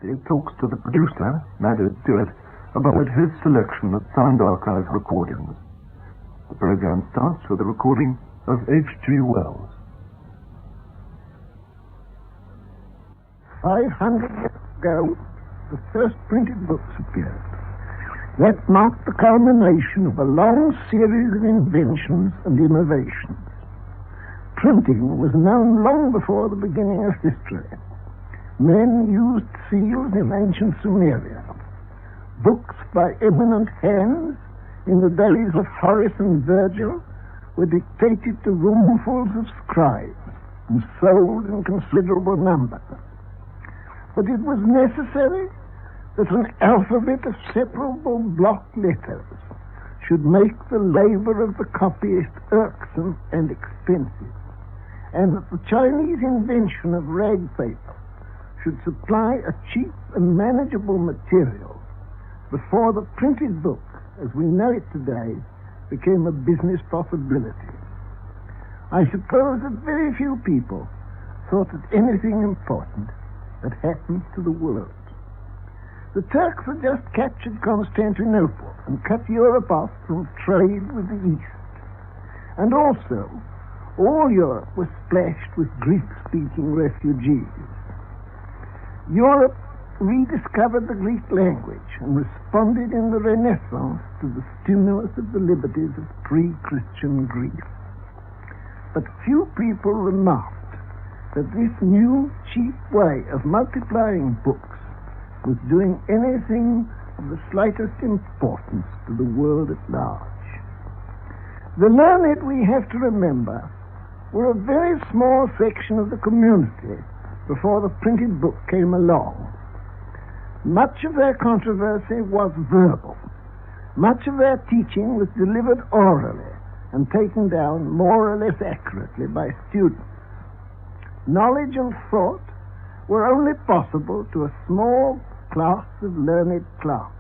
He talks to the producer, Madeau, about his selection of sound archive recordings. The program starts with a recording of H.G. Wells. 500 years ago, the first printed books appeared. That marked the culmination of a long series of inventions and innovations. Printing was known long before the beginning of history. Men used seals in ancient Sumeria. Books by eminent hands in the days of Horace and Virgil were dictated to roomfuls of scribes and sold in considerable numbers. But it was necessary that an alphabet of separable block letters should make the labor of the copyist irksome and expensive, and that the Chinese invention of rag paper should supply a cheap and manageable material before the printed book, as we know it today, became a business possibility. I suppose that very few people thought that anything important had happened to the world. The Turks had just captured Constantinople and cut Europe off from trade with the East. And also, all Europe was splashed with Greek-speaking refugees. Europe rediscovered the Greek language and responded in the Renaissance to the stimulus of the liberties of pre-Christian Greece. But few people remarked that this new, cheap way of multiplying books was doing anything of the slightest importance to the world at large. The learned, we have to remember, were a very small section of the community before the printed book came along. Much of their controversy was verbal. Much of their teaching was delivered orally and taken down more or less accurately by students. Knowledge and thought were only possible to a small class of learned clerks.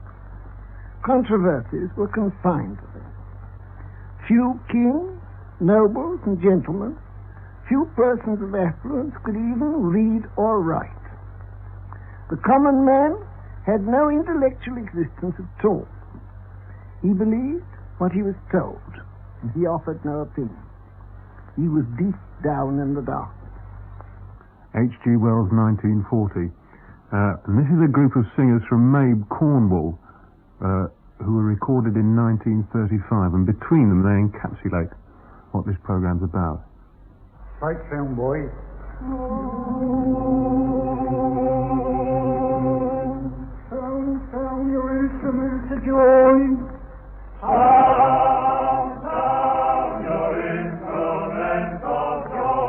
Controversies were confined to them. Few kings, nobles, and gentlemen, few persons of affluence could even read or write. The common man had no intellectual existence at all. He believed what he was told, and he offered no opinion. He was deep down in the dark. H.G. Wells, 1940. And this is a group of singers from Mabe, Cornwall, who were recorded in 1935, and between them they encapsulate what this program's about. Right sound, boy. Sound your instruments of joy. Sound your instruments of joy.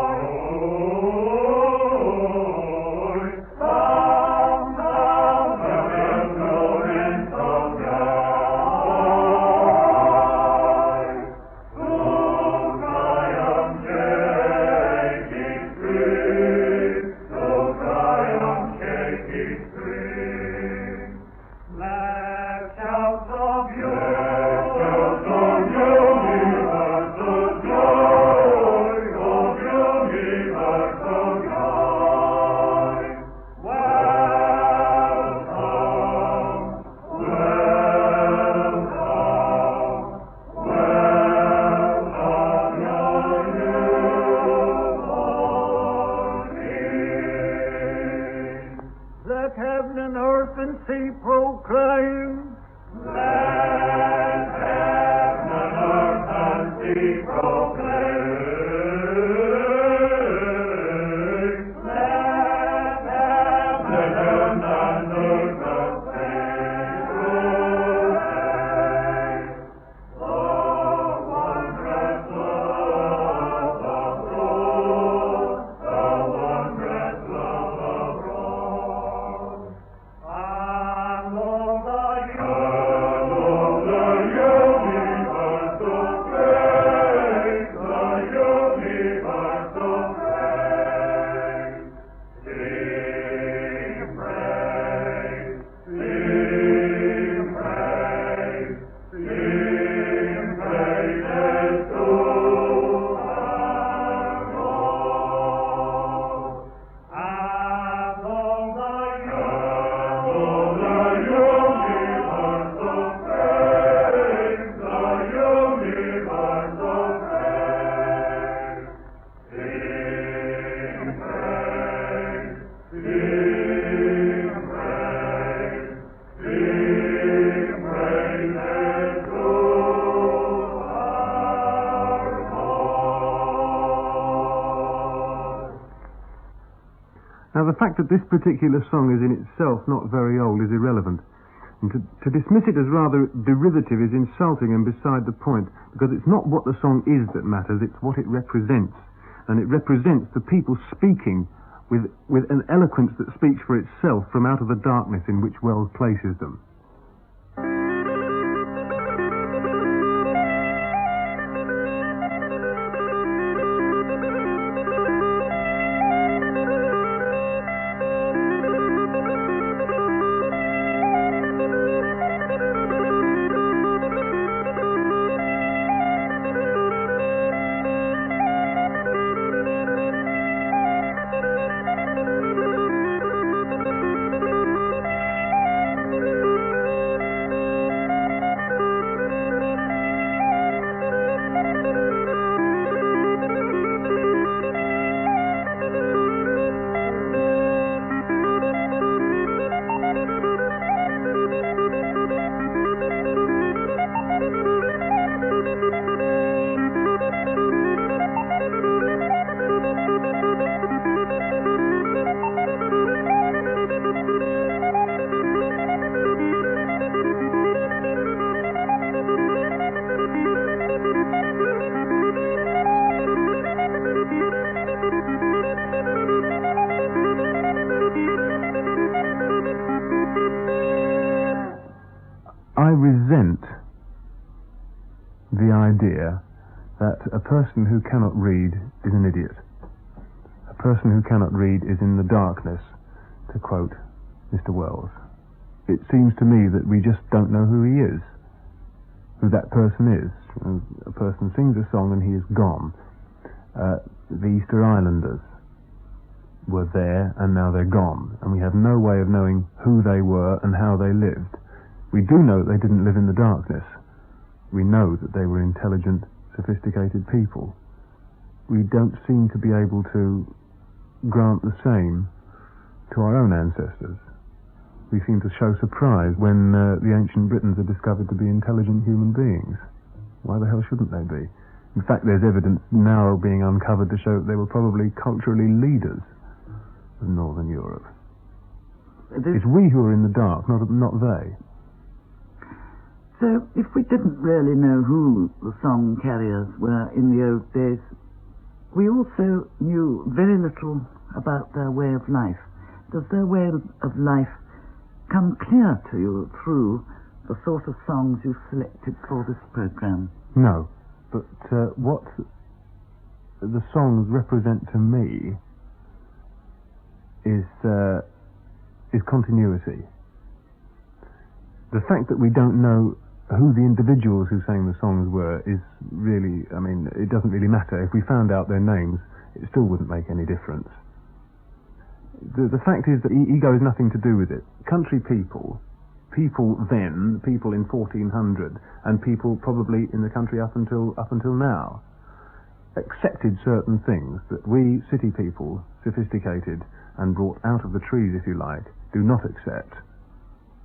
fact that this particular song is in itself not very old is irrelevant. And to dismiss it as rather derivative is insulting and beside the point, because it's not what the song is that matters, it's what it represents. And it represents the people speaking with an eloquence that speaks for itself from out of the darkness in which Wells places them. I resent the idea that a person who cannot read is an idiot. A person who cannot read is in the darkness, to quote Mr. Wells. It seems to me that we just don't know who he is, who that person is. A person sings a song and he is gone. The Easter Islanders were there and now they're gone, and we have no way of knowing who they were and how they lived. We do know that they didn't live in the darkness. We know that they were intelligent, sophisticated people. We don't seem to be able to grant the same to our own ancestors. We seem to show surprise when the ancient Britons are discovered to be intelligent human beings. Why the hell shouldn't they be? In fact, there's evidence now being uncovered to show that they were probably culturally leaders of Northern Europe. It's we who are in the dark, not they. So, if we didn't really know who the song carriers were in the old days, we also knew very little about their way of life. Does their way of life come clear to you through the sort of songs you selected for this program? No, but what the songs represent to me is continuity. The fact that we don't know who the individuals who sang the songs were is really, I mean, it doesn't really matter. If we found out their names, it still wouldn't make any difference. The fact is that ego has nothing to do with it. Country people then, people in 1400, and people probably in the country up until now, accepted certain things that we city people, sophisticated and brought out of the trees, if you like, do not accept.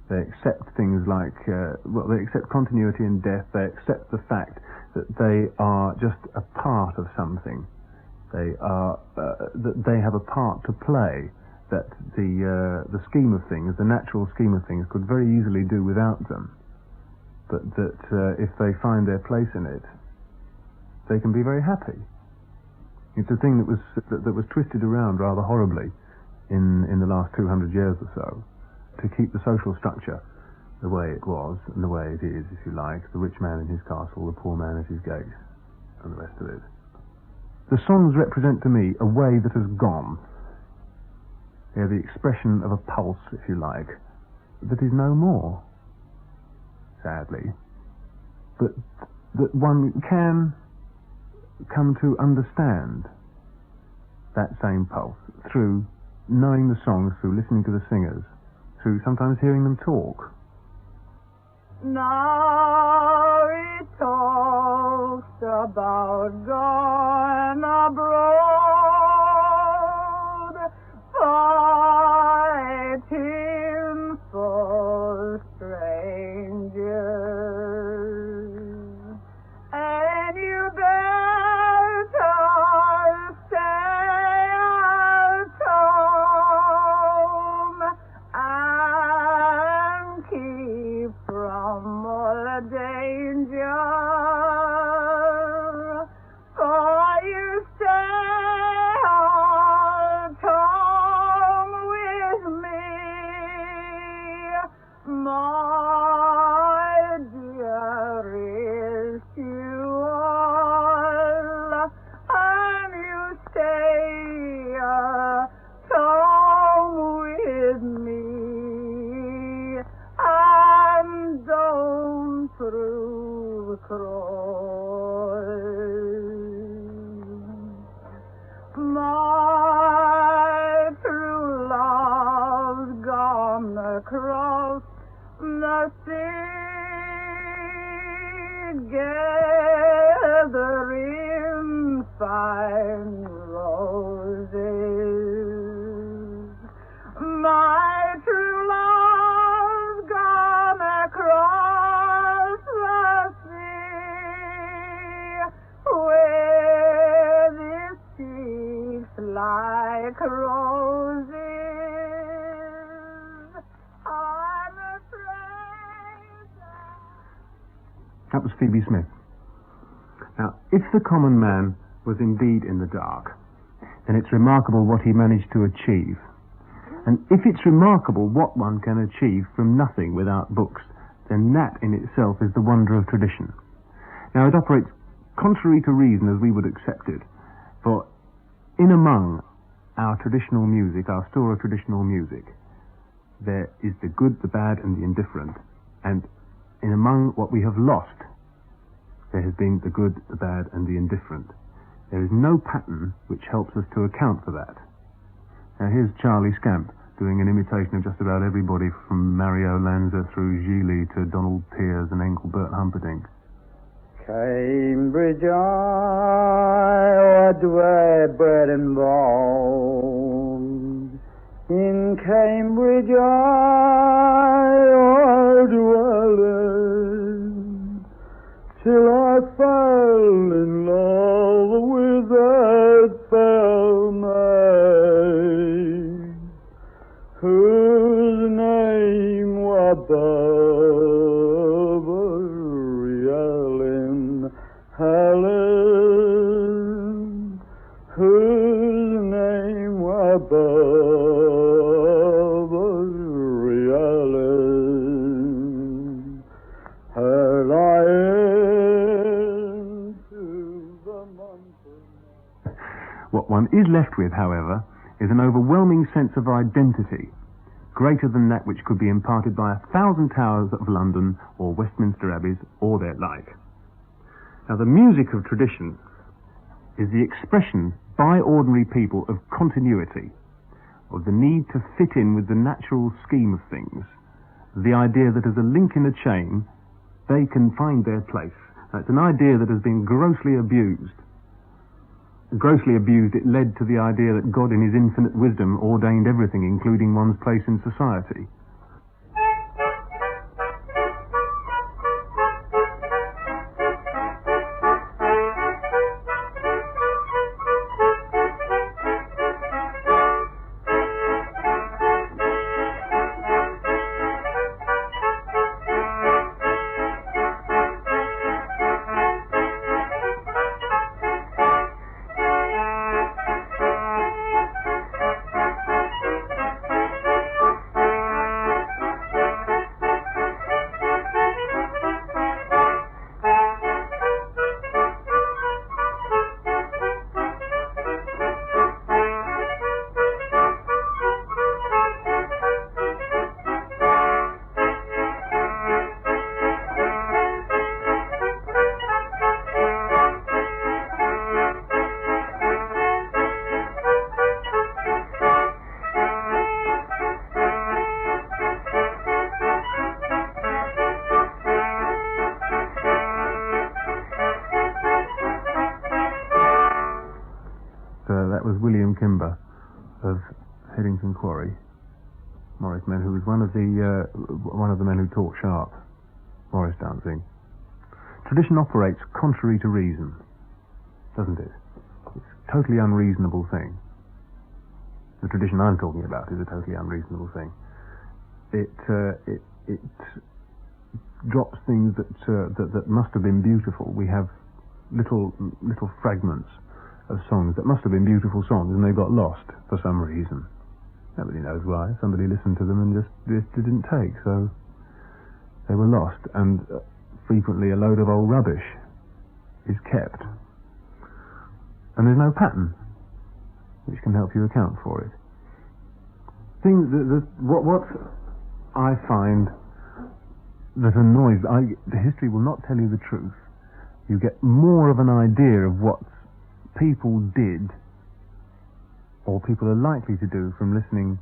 They accept things like, they accept continuity in death. They accept the fact that they are just a part of something. They are that they have a part to play. That the scheme of things, the natural scheme of things, could very easily do without them. But that if they find their place in it, they can be very happy. It's a thing that was twisted around rather horribly in the last 200 years or so, to keep the social structure the way it was and the way it is, if you like, the rich man in his castle, the poor man at his gate, and the rest of it. The songs represent to me a way that has gone. They're the expression of a pulse, if you like, that is no more, sadly, but that one can come to understand that same pulse through knowing the songs, through listening to the singers, through sometimes hearing them talk. Now he talks about going abroad, fighting for strangers, and you better stay at home. my dearest, you all, and you stay at home with me, and don't through the cross. My true love's gone across the sea, gathering fine roses. My true love's gone across the sea, with his cheeks like roses. I'm afraid That was Phoebe Smith. Now, if the common man was indeed in the dark, then it's remarkable what he managed to achieve. And if it's remarkable what one can achieve from nothing without books, then that in itself is the wonder of tradition. Now, it operates contrary to reason as we would accept it, for in among our traditional music, our store of traditional music, there is the good, the bad, and the indifferent. And in among what we have lost, there has been the good, the bad, and the indifferent. There is no pattern which helps us to account for that. Now here's Charlie Scamp doing an imitation of just about everybody from Mario Lanza through Gigli to Donald Pears and Engelbert Humperdinck. Cambridge, I dwell bread and bone. In Cambridge, I dwell till I fell in love with that fair maid, whose name was Helen, whose name was Helen. Her lion to the mountain. What one is left with, however, is an overwhelming sense of identity, greater than that which could be imparted by 1,000 towers of London or Westminster Abbeys or their like. Now, the music of tradition is the expression by ordinary people of continuity, of the need to fit in with the natural scheme of things, the idea that as a link in a chain, they can find their place. Now, it's an idea that has been grossly abused. Grossly abused, it led to the idea that God in his infinite wisdom ordained everything, including one's place in society. That was William Kimber of Headington Quarry, Morris men, who was one of the men who taught Sharp Morris dancing. Tradition operates contrary to reason, doesn't it? It's a totally unreasonable thing. The tradition I'm talking about is a totally unreasonable thing. It drops things that must have been beautiful. We have little fragments of songs that must have been beautiful songs, and they got lost for some reason. Nobody knows why. Somebody listened to them and just didn't take. So they were lost, and frequently a load of old rubbish is kept. And there's no pattern which can help you account for it. What I find that annoys, the history will not tell you the truth. You get more of an idea of what people did, or people are likely to do, from listening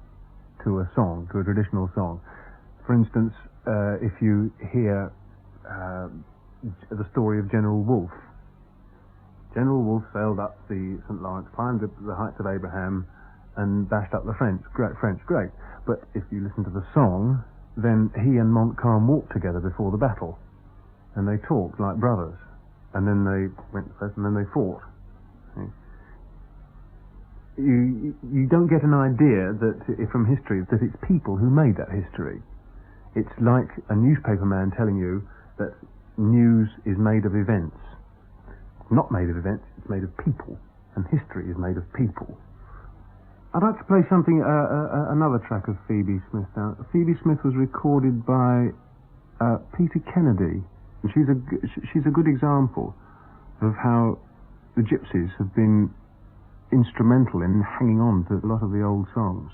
to a song, to a traditional song. For instance, if you hear the story of General Wolfe. General Wolfe sailed up the St. Lawrence, climbed the heights of Abraham, and bashed up the French. Great. But if you listen to the song, then he and Montcalm walked together before the battle, and they talked like brothers, and then they went first, and then they fought. You don't get an idea that from history that it's people who made that history. It's like a newspaper man telling you that news is made of events. It's not made of events, it's made of people, and history is made of people. I'd like to play something, another track of Phoebe Smith now. Phoebe Smith was recorded by Peter Kennedy, and she's a good example of how the Gypsies have been instrumental in hanging on to a lot of the old songs.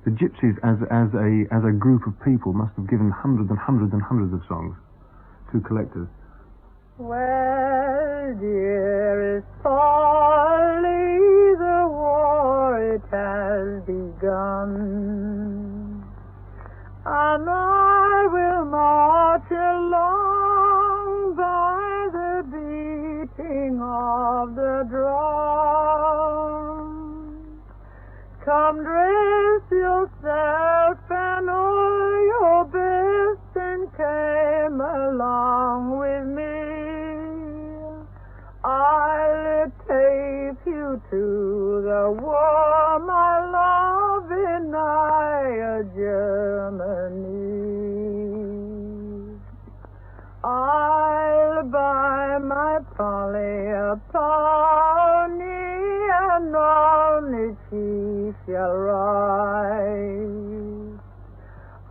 The Gypsies, as a group of people, must have given hundreds and hundreds and hundreds of songs to collectors. Well, dearest Polly, the war it has begun, and I will march along by the beating of the drum. Come, dress yourself and all your best, and came along with me. I'll take you to the war, my love, in Naya, Germany. I'll buy my Polly a pony, and only she shall ride.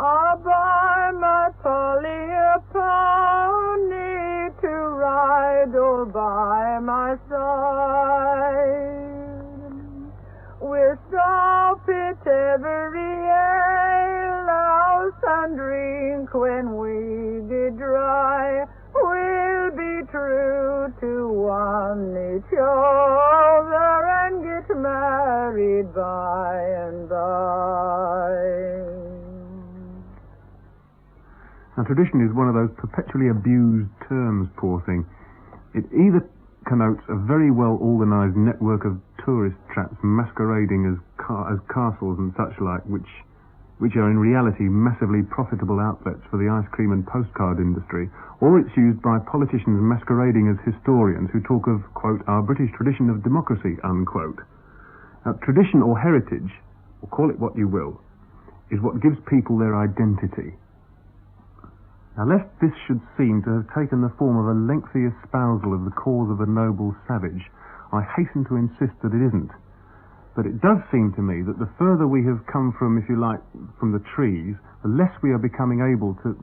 I'll buy my Polly a pony to ride all by my side. We'll stop at every alehouse and drink when we get dry. We'll be true to one each other and get married by and by. Now, tradition is one of those perpetually abused terms, poor thing. It either connotes a very well-organised network of tourist traps masquerading as castles and such like, which are in reality massively profitable outlets for the ice cream and postcard industry, or it's used by politicians masquerading as historians who talk of, quote, our British tradition of democracy, unquote. Now, tradition or heritage, or call it what you will, is what gives people their identity. Now, lest this should seem to have taken the form of a lengthy espousal of the cause of a noble savage, I hasten to insist that it isn't. But it does seem to me that the further we have come from, if you like, from the trees, the less we are becoming able to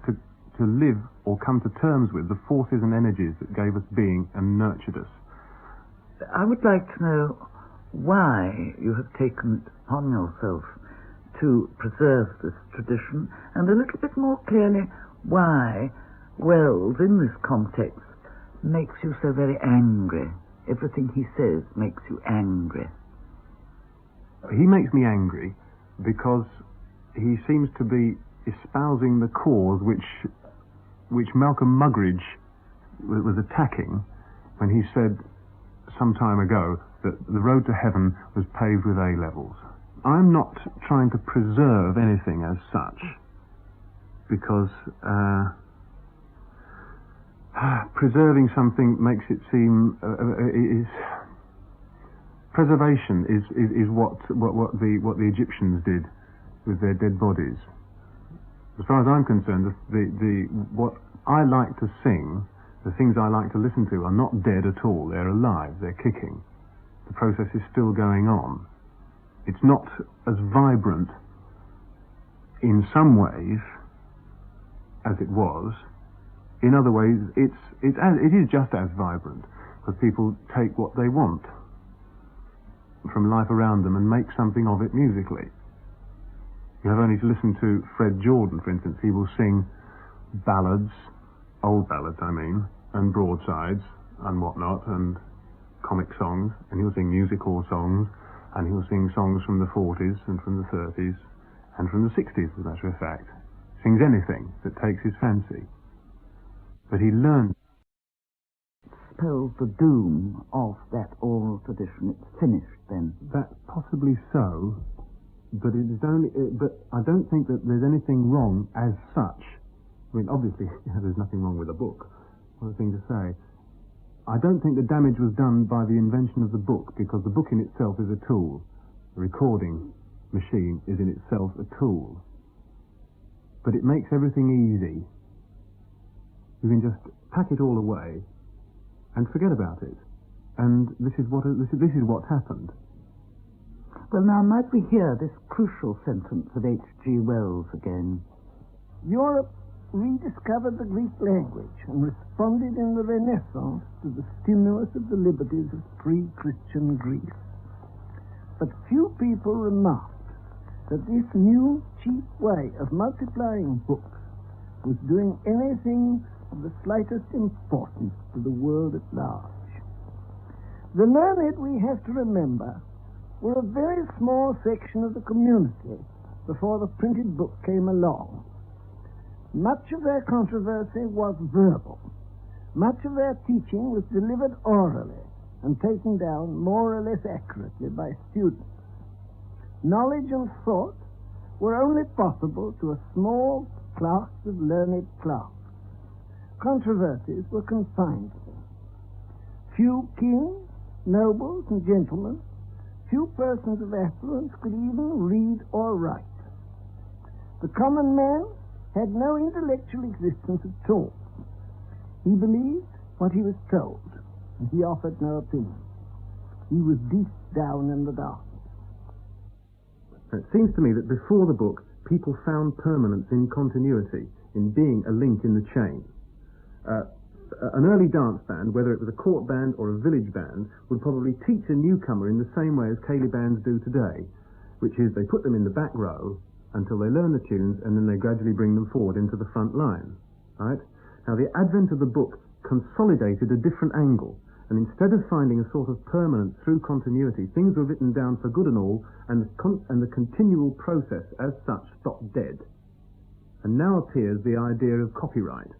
live or come to terms with the forces and energies that gave us being and nurtured us. I would like to know why you have taken it upon yourself to preserve this tradition, and a little bit more clearly why Wells, in this context, makes you so very angry. Everything he says makes you angry. He makes me angry because he seems to be espousing the cause which Malcolm Muggeridge was attacking when he said some time ago that the road to heaven was paved with A-levels. I'm not trying to preserve anything as such, because preserving something makes it seem preservation is what the Egyptians did with their dead bodies. As far as I'm concerned, what I like to sing, the things I like to listen to, are not dead at all. They're alive. They're kicking. The process is still going on. It's not as vibrant in some ways as it was. In other ways, it is just as vibrant, because people take what they want from life around them and make something of it musically. You have only to listen to Fred Jordan, for instance. He will sing ballads, old ballads I mean, and broadsides and whatnot, and comic songs, and he'll sing music hall songs, and he'll sing songs from the 40s and from the 30s and from the 60s, as a matter of fact. Sings anything that takes his fancy. But he learned. Spells the doom of that oral tradition. It's finished then. That possibly so, but it is only. But I don't think that there's anything wrong as such. I mean, obviously, there's nothing wrong with a book. What a thing to say. I don't think the damage was done by the invention of the book, because the book in itself is a tool. The recording machine is in itself a tool. But it makes everything easy. You can just pack it all away and forget about it. And this is what happened. Well, now, might we hear this crucial sentence of H.G. Wells again? Europe rediscovered the Greek language and responded in the Renaissance to the stimulus of the liberties of pre-Christian Greece. But few people remarked that this new, cheap way of multiplying books was doing anything of the slightest importance to the world at large. The learned, we have to remember, were a very small section of the community before the printed book came along. Much of their controversy was verbal. Much of their teaching was delivered orally and taken down more or less accurately by students. Knowledge and thought were only possible to a small class of learned clerks. Controversies were confined to them. Few kings, nobles, and gentlemen, few persons of affluence could even read or write. The common man had no intellectual existence at all. He believed what he was told, and he offered no opinion. He was deep down in the dark. It seems to me that before the book, people found permanence in continuity, in being a link in the chain. An early dance band, whether it was a court band or a village band, would probably teach a newcomer in the same way as ceilidh bands do today, which is they put them in the back row until they learn the tunes, and then they gradually bring them forward into the front line. Right? Now, the advent of the book consolidated a different angle, and instead of finding a sort of permanence through continuity, things were written down for good and all, and the continual process as such stopped dead. And now appears the idea of copyright,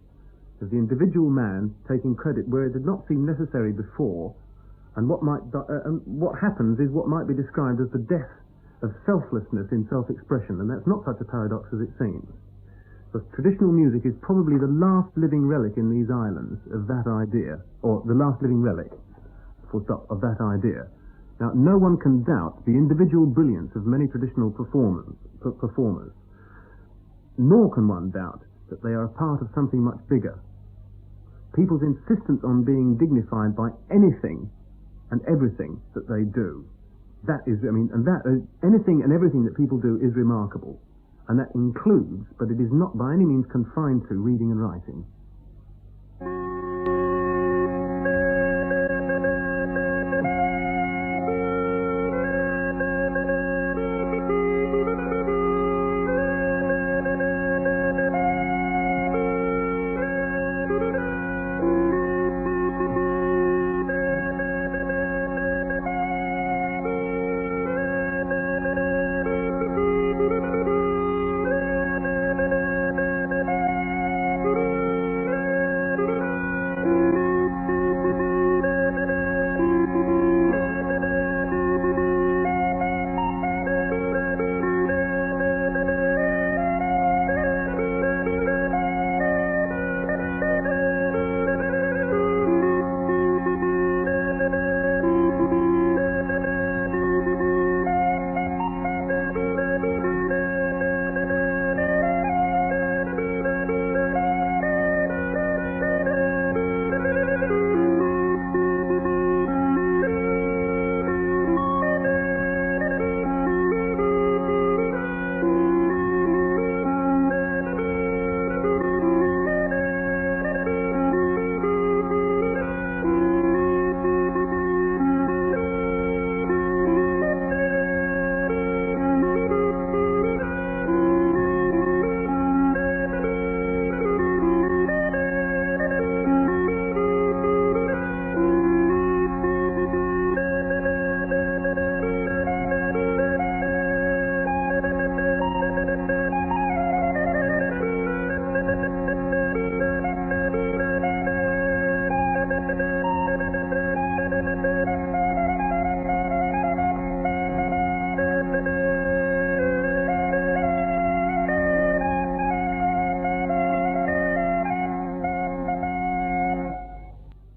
of the individual man taking credit where it did not seem necessary before, and what happens is what might be described as the death of selflessness in self-expression, and that's not such a paradox as it seems. Because traditional music is probably the last living relic in these islands of that idea, or the last living relic, full stop, of that idea. Now, no one can doubt the individual brilliance of many traditional performers, nor can one doubt that they are a part of something much bigger. People's insistence on being dignified by anything and everything that they do. That is, anything and everything that people do is remarkable. And that includes, but it is not by any means confined to, reading and writing.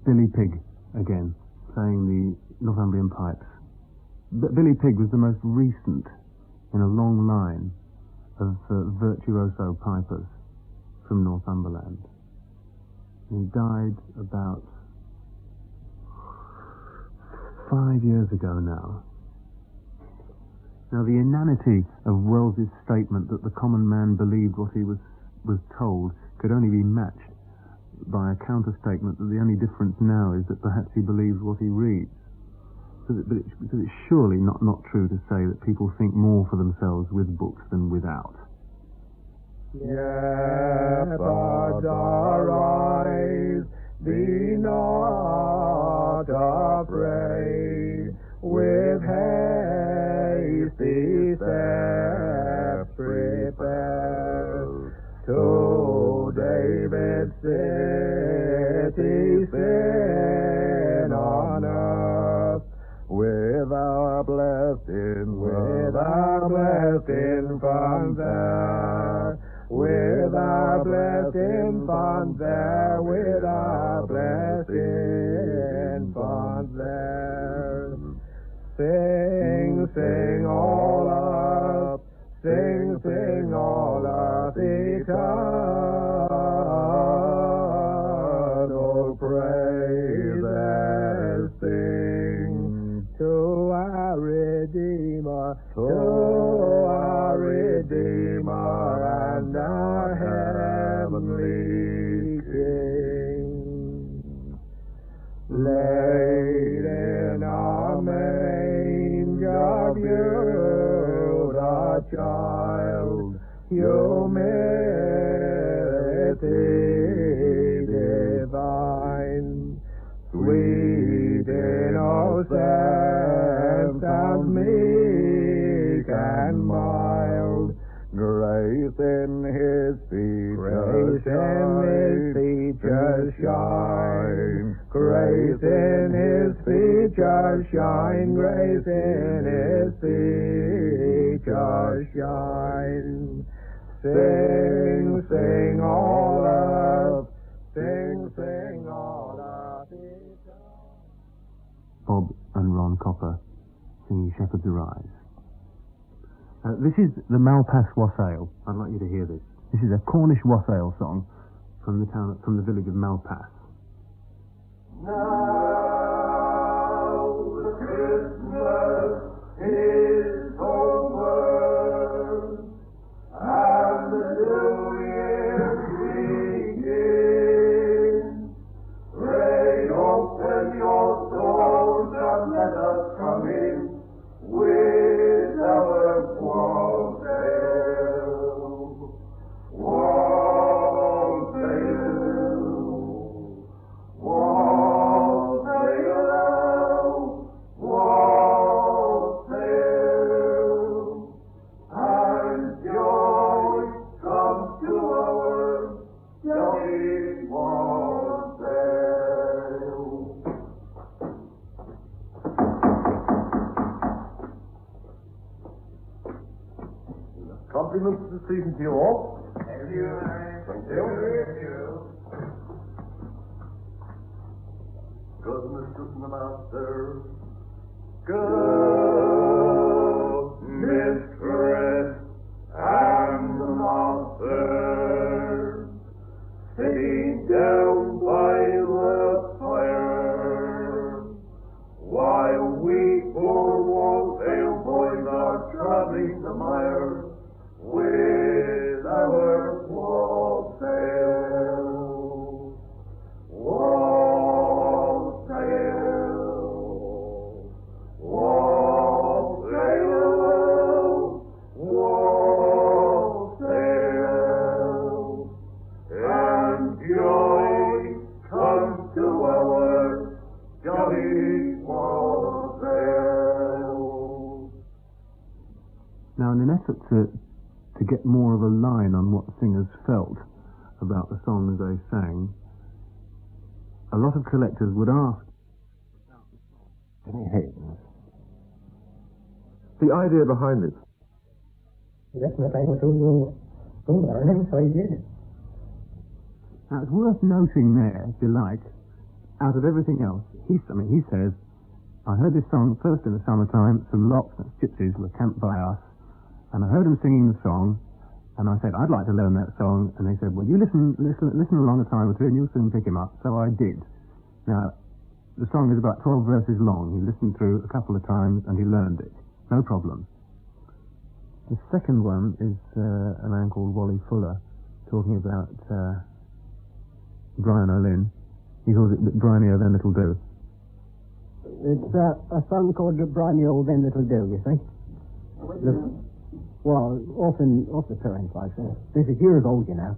Billy Pigg again, playing the Northumbrian pipes. Billy Pigg was the most recent in a long line of virtuoso pipers from Northumberland. He died about 5 years ago now. Now, the inanity of Wells's statement that the common man believed what he was told could only be matched by a counter-statement that the only difference now is that perhaps he believes what he reads. But it's surely not true to say that people think more for themselves with books than without. Shepherds arise, be not afraid, with hasty steps prepare to David's city, sin on earth, with our blessed infant there, with our blessed infant there, with our blessed infant there. Sing, sing all up, sing, sing all up, eternal praises sing to our Redeemer, and our heavenly King. Laid in our manger, viewed a child, humility divine, sweet innocence and meek and mild, grace in his features shine, grace in his features shine, grace in his features shine. Sing, sing all earth, sing, sing all earth. Bob and Ron Copper singing Shepherds Arise. This is the Malpass Wassail. I'd like you to hear this. This is a Cornish wassail song from the village of Malpass. Now the Christmas is over, and the New Year begins. Pray open your doors and let us come in with our wassail. Compliments this season to you all. Thank you. Thank you. Good mistress and the master. Good mistress and the master. Sitting down by the fire, while we poor wassail boys are traveling the mire with our wassail. Wassail, wassail, wassail, and joy comes to our jolly wassail. Now, in an effort to get more of a line on what singers felt about the songs they sang, a lot of collectors would ask the idea behind this. Now, it's worth noting there, if you like, out of everything else, he says, I heard this song first in the summertime. Some Locks and gypsies were camped by us, and I heard them singing the song, and I said, I'd like to learn that song. And they said, well, you listen along a time or two, and you'll soon pick him up. So I did. Now, the song is about 12 verses long. He listened through a couple of times, and he learned it. No problem. The second one is a man called Wally Fuller, talking about Brian O'Lynn. He calls it Bryony O Then Little Do. It's a song called Bryony O Then Little Do, you see. Well, often the parents like that. This is years old, you know.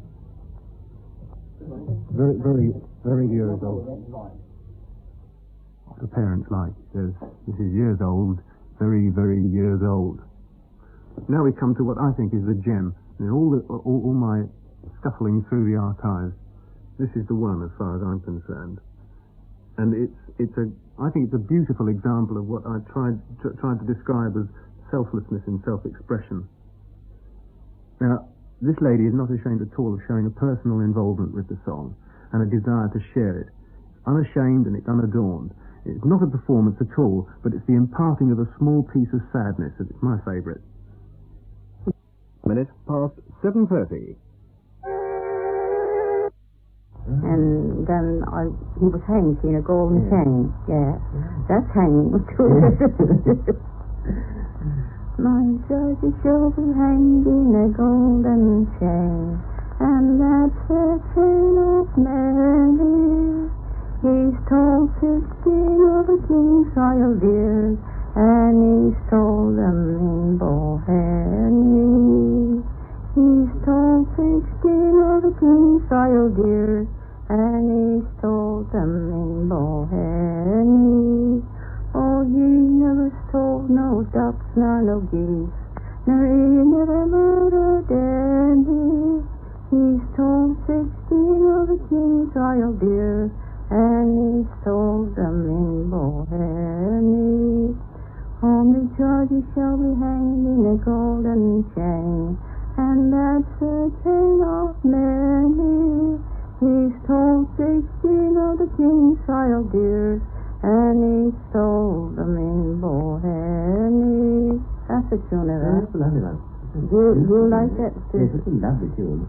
Very, very, very years old. What the parents like, he says. This is years old, very, very years old. Now we come to what I think is the gem. In all my scuffling through the archives, this is the one as far as I'm concerned. And I think it's a beautiful example of what I tried to describe as selflessness in self-expression. Now, this lady is not ashamed at all of showing a personal involvement with the song and a desire to share it. Unashamed and it's unadorned. It's not a performance at all, but it's the imparting of a small piece of sadness, and it's my favourite. Minute past 7:30. And then he was hanged in a golden chain. Yeah, that's hanging was too. My judge shall be hanged in a golden chain, and that's a chain of many. He's told 16 of the king's royal dears, and he stole them in Bohemia. He's told 16 of the king's royal dears, and he stole them in Bohemia. Oh, he never stole no ducks nor no geese, nor he never murdered any. He stole 16 of the king's royal deer, and he stole them in Bohemia. On the judge he shall be hanged in a golden chain, and that's a chain of many. He stole 16 of the king's royal deer, and he stole them in Bohemia. That's a tune of that. That's lovely, love. You like that too? Yes, it's a lovely tune.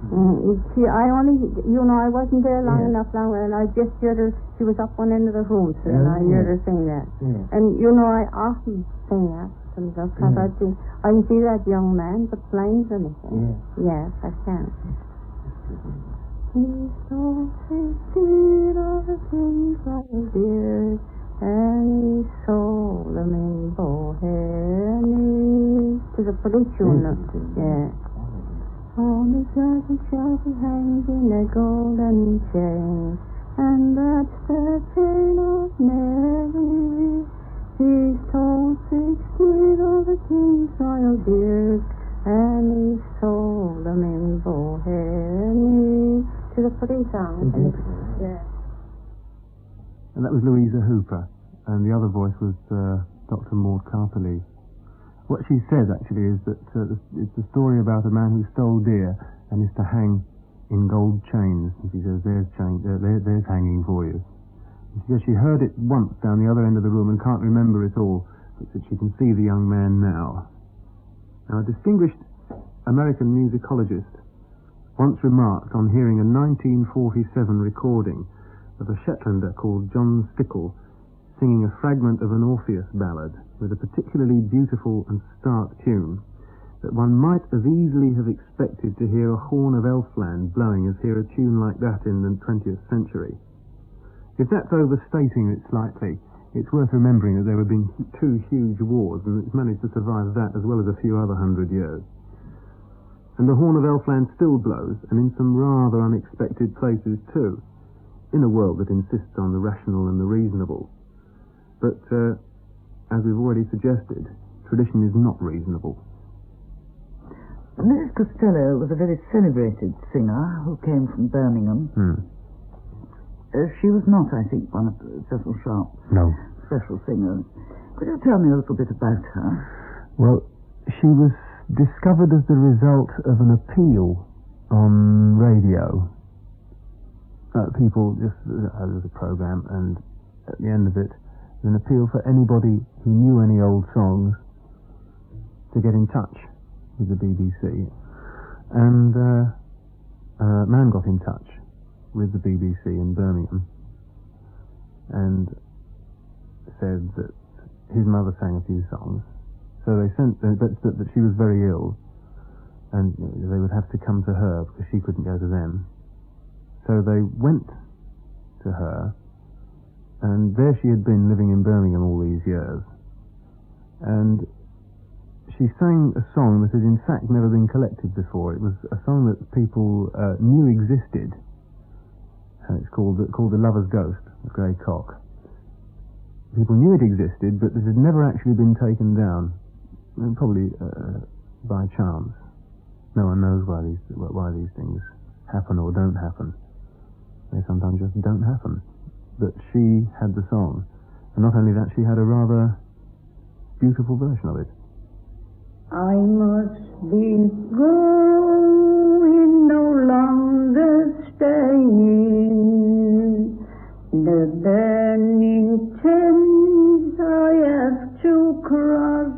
See, I wasn't there long enough now, and I just heard her. She was up one end of the room, so and I heard her sing that. Yeah. And I often sing that because I can see that young man, the planes and everything. Yeah. Yes, I can. He stole 16 of the king's royal deer, and he sold them in Bohemia. It's a pretty tune. Yeah. On the judge shall be hanged in a golden chain, and that's the chain of Mary. He stole 16 of the king's royal deer, and he sold them in Bohemia. To the pretty song. Yeah. And that was Louisa Hooper, and the other voice was Dr. Maud Carpelli. What she says actually is that it's a story about a man who stole deer and is to hang in gold chains. And she says, there's hanging for you. And she says she heard it once down the other end of the room and can't remember it all, but that she can see the young man now. Now, a distinguished American musicologist once remarked on hearing a 1947 recording of a Shetlander called John Stickle singing a fragment of an Orpheus ballad with a particularly beautiful and stark tune, that one might as easily have expected to hear a horn of Elfland blowing as hear a tune like that in the 20th century. If that's overstating it slightly, it's worth remembering that there have been two huge wars, and it's managed to survive that as well as a few other 100 years. And the horn of Elfland still blows, and in some rather unexpected places too, in a world that insists on the rational and the reasonable. But, as we've already suggested, tradition is not reasonable. Mrs. Costello was a very celebrated singer who came from Birmingham. She was not, I think, one of Cecil Sharp's special singers. Could you tell me a little bit about her? Well, she was discovered as the result of an appeal on radio. People just, there was a program, and at the end of it, an appeal for anybody who knew any old songs to get in touch with the BBC. And a man got in touch with the BBC in Birmingham and said that his mother sang a few songs. So they sent that she was very ill and they would have to come to her because she couldn't go to them. So they went to her, and there she had been living in Birmingham all these years. And she sang a song that had in fact never been collected before. It was a song that people knew existed, and it's called The Lover's Ghost, The Grey Cock. People knew it existed, but it had never actually been taken down, and probably by chance. No one knows why these things happen or don't happen. They sometimes just don't happen. But she had the song, and not only that, she had a rather beautiful version of it. I must be going, no longer staying. The burning Thames I have to cross.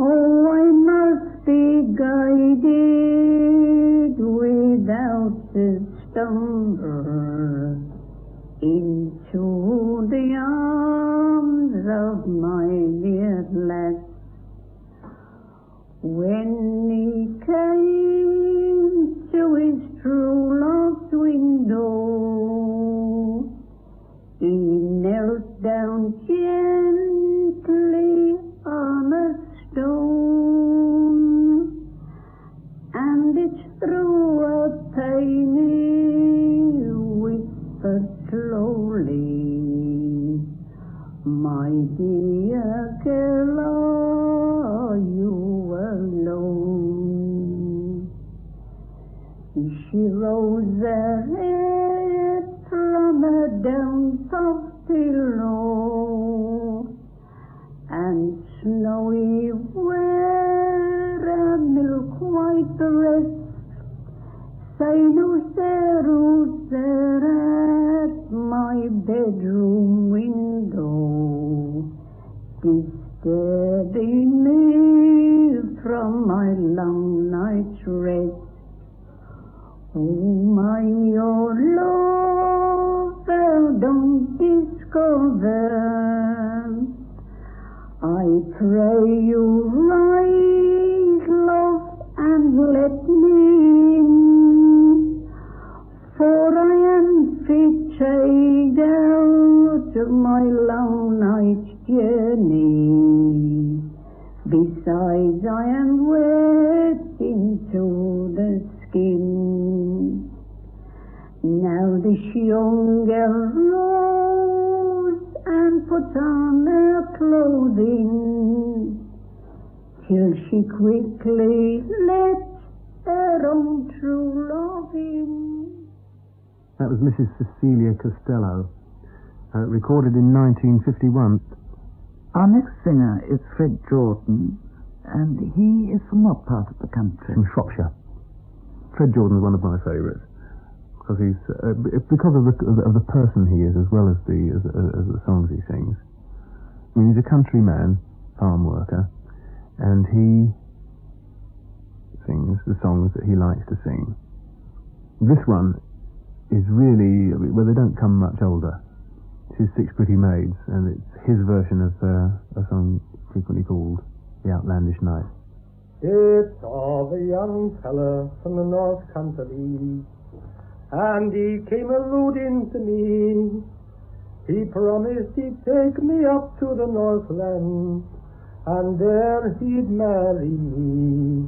Oh, I must be guided without a stumble into the arms of my dear lass. When he came to his true love's window, he knelt down gently on a stone, and it threw a penny whispered slowly, my dear girl, are you alone? She rose her head from her down soft pillow, and snowy where a milk-white dress say no zeros there at my bedroom window, disturbing me from my long night's rest. Oh, mind your lover, don't discover. I pray you rise, love, and let me in, for I am fatigued out of my long night's journey. Besides, I am wet into the skin. Now this young girl rose and put on her clothing, till she quickly let her own true love in. That was Mrs. Cecilia Costello, recorded in 1951. Our next singer is Fred Jordan, and he is from what part of the country? From Shropshire. Fred Jordan is one of my favourites because he's because of the person he is, as well as the songs he sings. I mean, he's a country man, farm worker, and he sings the songs that he likes to sing. This one is really, well, they don't come much older. It's his Six Pretty Maids, and it's his version of a song frequently called The Outlandish Night. It's of a young fella from the North Country, and he came alluding to me. He promised he'd take me up to the Northland, and there he'd marry me.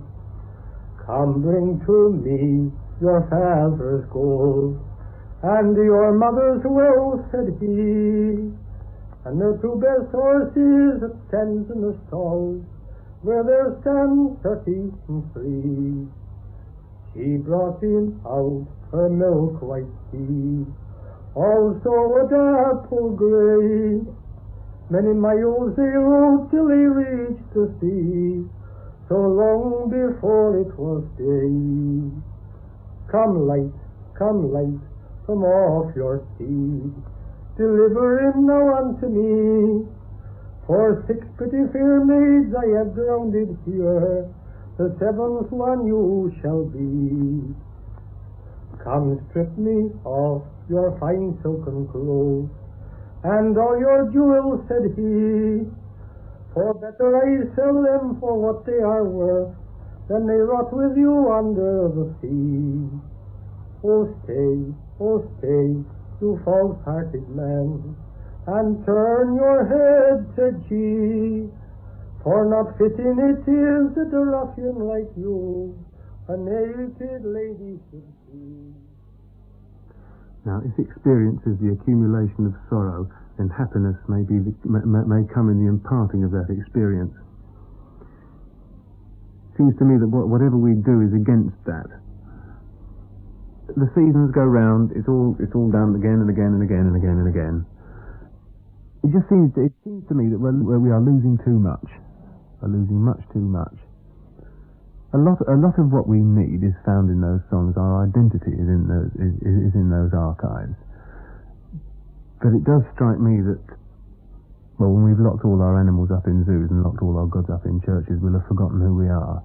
Come, bring to me your father's gold, and your mother's woe, said he, and the two best horses that stands in the stalls, where there stand 33. She brought in out her milk-white steed, also a dapple grey. Many miles they rode till they reached the sea, so long before it was day. Come light, from off your steed, deliver him now unto me. For 6 pretty fair maids I have drowned here, the 7th one you shall be. Come strip me of your fine silken clothes, and all your jewels, said he, for better I sell them for what they are worth, than they rot with you under the sea. Oh stay, you false-hearted man, and turn your head, said she, for not fitting it is that a ruffian like you a naked lady should see. Now, if experience is the accumulation of sorrow, then happiness may come in the imparting of that experience. It seems to me that whatever we do is against that. The seasons go round; it's all done again and again and again and again and again. It seems to me that we are losing too much. We're losing much too much. A lot of what we need is found in those songs. Our identity is in those archives. But it does strike me that, well, when we've locked all our animals up in zoos and locked all our gods up in churches, we'll have forgotten who we are.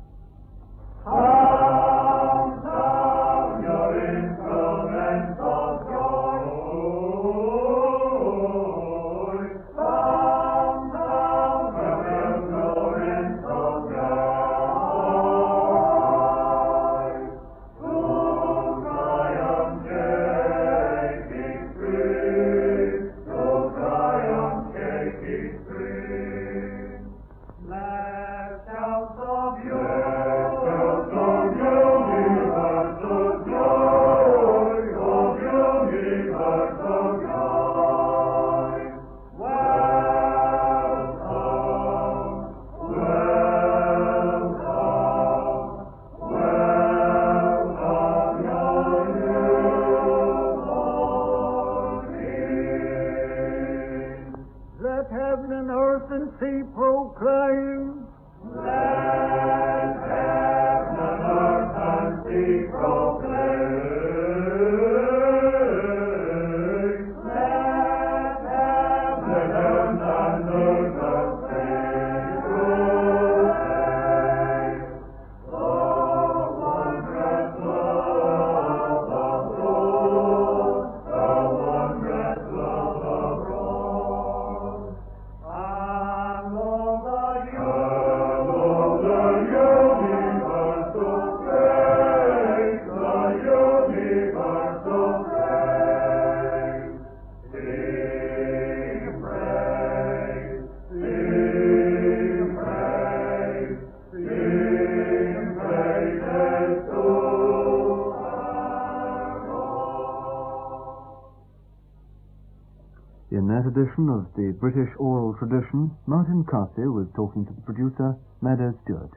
In that edition of the British oral tradition, Martin Carthy was talking to the producer, Madeau Stewart.